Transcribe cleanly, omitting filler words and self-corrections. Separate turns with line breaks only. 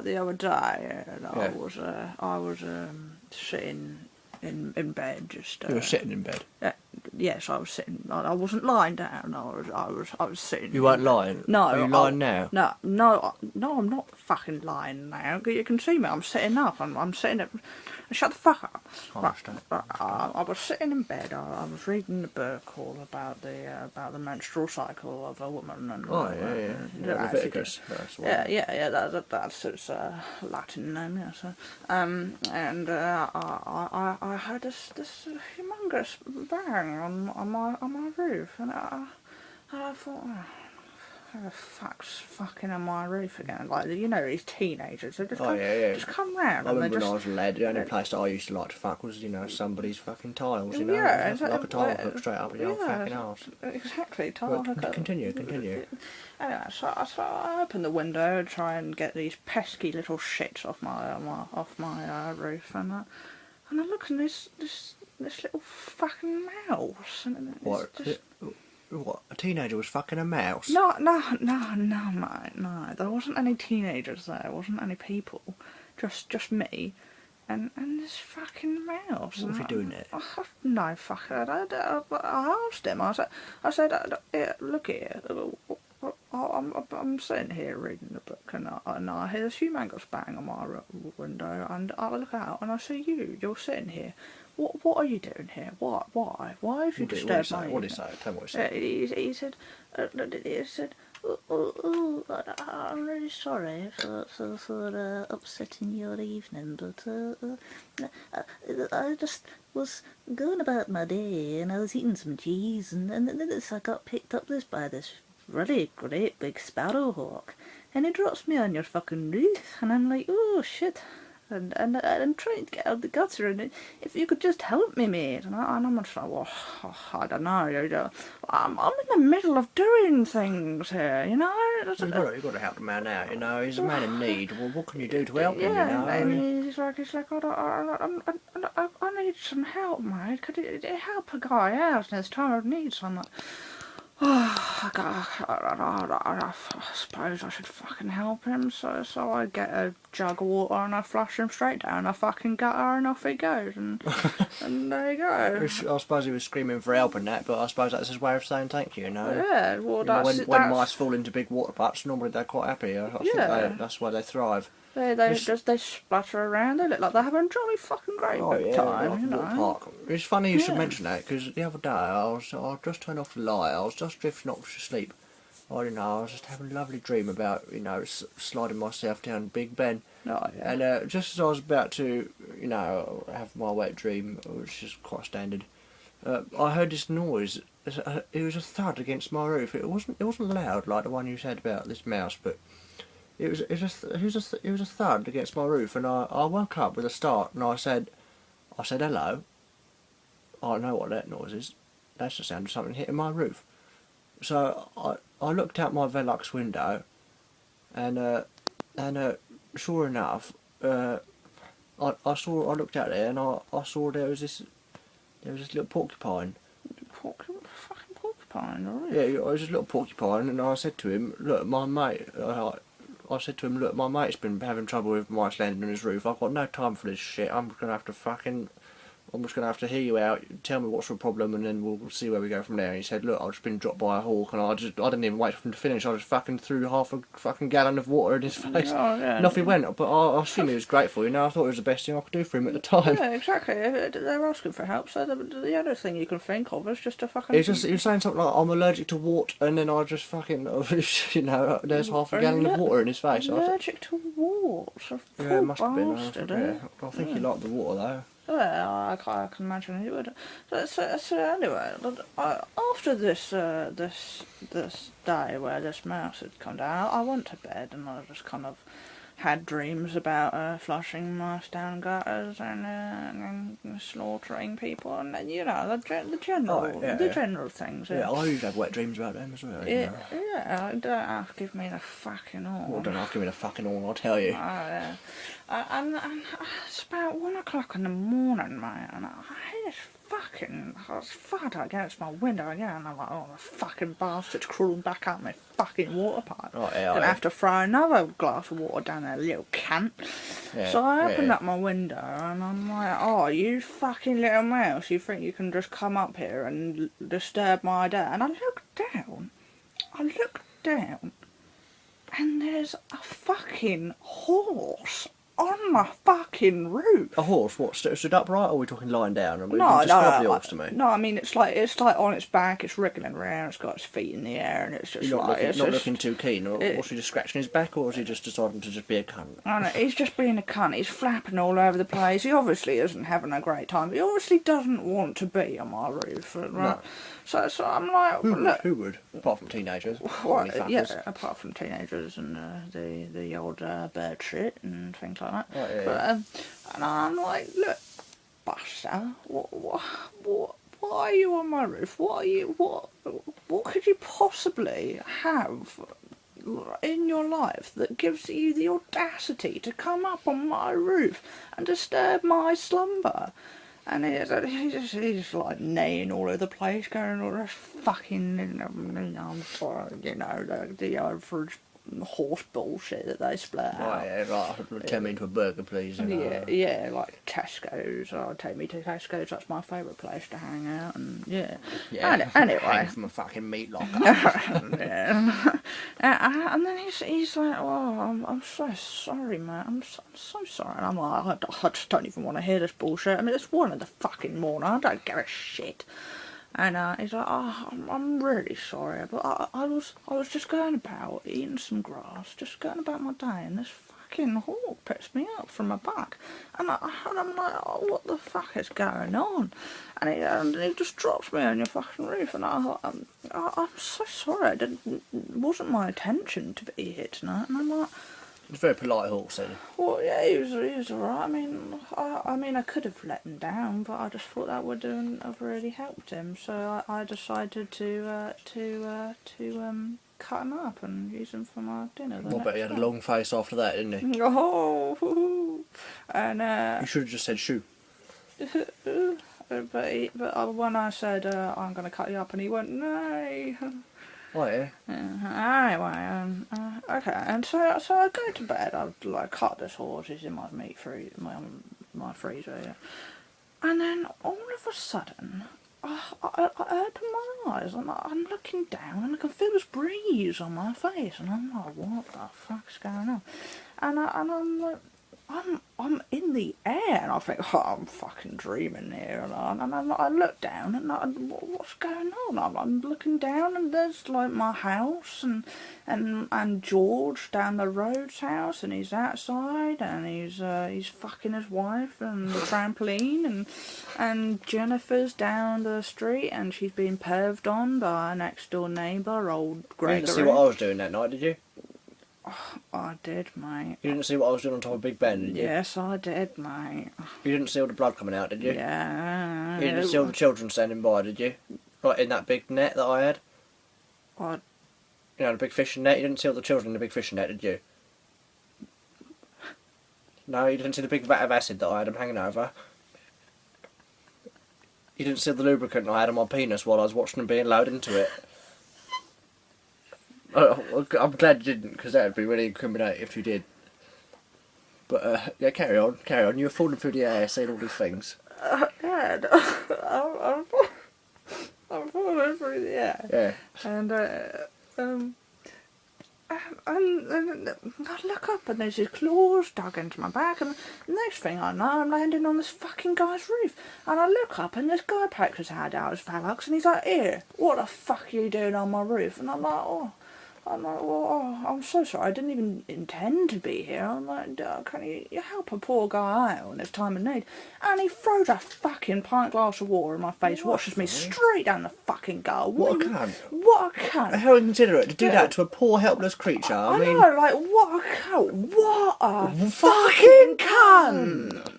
the other day, I was sitting in bed, just.
You were sitting in bed.
Yes, I was sitting. I wasn't lying down. I was sitting.
You weren't lying.
No.
Are you lying now?
No. I'm not fucking lying now. You can see me. I'm sitting up. I'm sitting up. Shut the fuck up. I was sitting in bed. I was reading a book all about the menstrual cycle of a woman. And,
Leviticus.
That's its Latin name. Yes. And I heard this humongous bang on my roof, and I thought, who the fuck's fucking on my roof again? Like, you know, these teenagers, they just come round.
I remember when I was a lad, the only place that I used to like to fuck was, somebody's fucking tiles, like a tile hook straight up in your fucking arse.
Exactly, tile hook.
Continue.
Anyway, so I opened the window to try and get these pesky little shits off my roof, and I look, and this little fucking mouse, and
what? What? A teenager was fucking a mouse?
No, mate, no. There wasn't any teenagers there. There wasn't any people. Just me, and this fucking mouse.
What was he doing there?
No, fuck it. I asked him. I said, look here. I'm sitting here reading the book, and I hear this humongous bang on my window, and I look out and I see you. You're sitting here. What are you doing here? Why? Why have you disturbed my...
What did he say? Tell me what he said.
He said, I'm really sorry for upsetting your evening, but I just was going about my day, and I was eating some cheese, and then I got picked up by this really great big sparrowhawk, and it drops me on your fucking roof, and I'm like, oh shit. And I'm trying to get out of the gutter, and if you could just help me, mate. And I'm just like, well, I don't know. I'm in the middle of doing things here, you know.
You've got to help the man out, He's a man in need. Well, what can you do to help him,
And he's like, I need some help, mate. Could you help a guy out in his time of need? So I'm like, I suppose I should fucking help him, so I get a jug of water and I flush him straight down a fucking gutter, and off he goes, and there you go.
I suppose he was screaming for help and that, but I suppose that's his way of saying thank you,
Yeah, well, that's...
When mice fall into big water butts, normally they're quite happy. I think that's why they thrive.
They splatter around. They look like they're having a jolly fucking great time,
Park. It's funny you should mention that, because the other day I just turned off the light. I was just drifting off to sleep. I was just having a lovely dream about, sliding myself down Big Ben. And just as I was about to, have my wet dream, which is quite standard, I heard this noise. It was a thud against my roof. It wasn't loud like the one you said about this mouse, but it was a thud against my roof, and I woke up with a start, and I said hello. I know what that noise is. That's the sound of something hitting my roof. So I looked out my Velux window, and sure enough, I looked out there, and I saw there was this little porcupine.
Fucking porcupine, alright.
Yeah, it was a little porcupine, and I said to him, look, my mate's been having trouble with mice landing on his roof. I've got no time for this shit. I'm just gonna have to hear you out, tell me what's the problem, and then we'll see where we go from there. And he said, look, I've just been dropped by a hawk, and I didn't even wait for him to finish. I just fucking threw half a fucking gallon of water in his face. And off he went. But I assume he was grateful, I thought it was the best thing I could do for him at the time.
Yeah, exactly. They're asking for help, so the other thing you can think of is just to fucking...
He was saying something like, I'm allergic to wart, and then I just fucking, there's half a gallon of water in his face.
Allergic to wart?
Yeah, it must have been. I think he liked the water, though.
Yeah, I can imagine he would. So anyway, after this day where this mouse had come down, I went to bed, and I just kind of had dreams about flushing mice down gutters and slaughtering people, and the general things.
Yeah, I usually have wet dreams about them as well.
Yeah, don't have to give me the fucking all.
Well, don't have to give me the fucking all, I'll tell you.
And it's about 1 o'clock in the morning, mate, and I hear this
fucking thud against my window again. And I'm like, oh, the fucking bastard's crawling back up my fucking water pipe.
Oh, yeah,
Gonna have to throw another glass of water down there, little cunt.
Yeah,
So I opened
yeah.
up my window and I'm like, oh, you fucking little mouse, you think you can just come up here and disturb my day? And I looked down, and there's a fucking horse on my fucking roof.
A horse? What? Stood upright, or are we talking lying down?
No,
Describe the horse to me.
No, I mean it's like on its back, it's wriggling around, it's got its feet in the air, and it's just
You're not,
like
looking too keen, or was he just scratching his back, or was he just deciding to just be a cunt?
I know, he's just being a cunt. He's flapping all over the place. He obviously isn't having a great time. He obviously doesn't want to be on my roof, right? No. So I'm like,
Who would? Apart from teenagers.
What? Yeah, apart from teenagers and the old bird shit and things like that.
Oh, yeah,
But, and I'm like, look, Buster, why are you on my roof? What could you possibly have in your life that gives you the audacity to come up on my roof and disturb my slumber? And he's just like neighing all over the place, going all this fucking, I'm sorry, the average horse bullshit that they split out.
Right, yeah, right. Turn me into a burger, please.
Yeah, like Tesco's. Oh, take me to Tesco's. That's my favourite place to hang out. And yeah. Anyway,
hang from a fucking meat locker.
Yeah. And then he's like, "Oh, I'm so sorry, man. I'm so sorry." And I'm like, I just don't even want to hear this bullshit. I mean, it's 1 in the fucking morning. I don't give a shit. And he's like, oh, I'm really sorry, but I was just going about eating some grass, just going about my day, and this fucking hawk picks me up from my back, and I'm like, oh, what the fuck is going on? And he just drops me on your fucking roof, and I'm so sorry, it wasn't my intention to be here tonight. And I'm like,
He's a very polite horse, then.
well, yeah, he was alright. I mean, I could have let him down, but I just thought that would have really helped him. So I decided to cut him up and use him for my dinner.
I bet he had a long face after that, didn't he?
Oh, and
You should have just said shoo.
but when I said I'm going to cut you up, and he went no.
Oh, yeah.
Anyway, okay, and so I go to bed. I've like cut this horse. He's in my my freezer, yeah. And then all of a sudden, I open my eyes and I'm looking down and I can feel this breeze on my face, and I'm like, what the fuck's going on? And I'm like, I'm in the air, and I think, oh, I'm fucking dreaming here, and I look down, and what's going on? I'm looking down, and there's like my house, and George down the road's house, and he's outside, and he's fucking his wife, and the trampoline, and Jennifer's down the street, and she's being perved on by our next door neighbour, old Gregory.
You didn't see what I was doing that night, did you?
I did, mate.
You didn't see what I was doing on top of Big Ben, did you?
Yes, I did, mate.
You didn't see all the blood coming out, did you?
Yeah.
You didn't see all the children standing by, did you? Like in that big net that I had?
What?
You know, the big fishing net? You didn't see all the children in the big fishing net, did you? No, you didn't see the big vat of acid that I had them hanging over? You didn't see the lubricant I had on my penis while I was watching them being loaded into it? I'm glad you didn't, because that would be really incriminating if you did. But, yeah, carry on. You were falling through the air, saying all these things.
Yeah, I'm falling through the air.
Yeah.
And I look up and there's his claws dug into my back, and the next thing I know, I'm landing on this fucking guy's roof. And I look up and this guy pokes his hand out his phallux, and he's like, here, what the fuck are you doing on my roof? And I'm like, well, I'm so sorry, I didn't even intend to be here. I'm like, can you help a poor guy out in his time of need? And he throws a fucking pint glass of water in my face, washes me straight down the fucking gull.
What a cunt.
What a cunt.
How inconsiderate to do that to a poor helpless creature. I mean,
know, like, what a cunt. What a fucking cunt.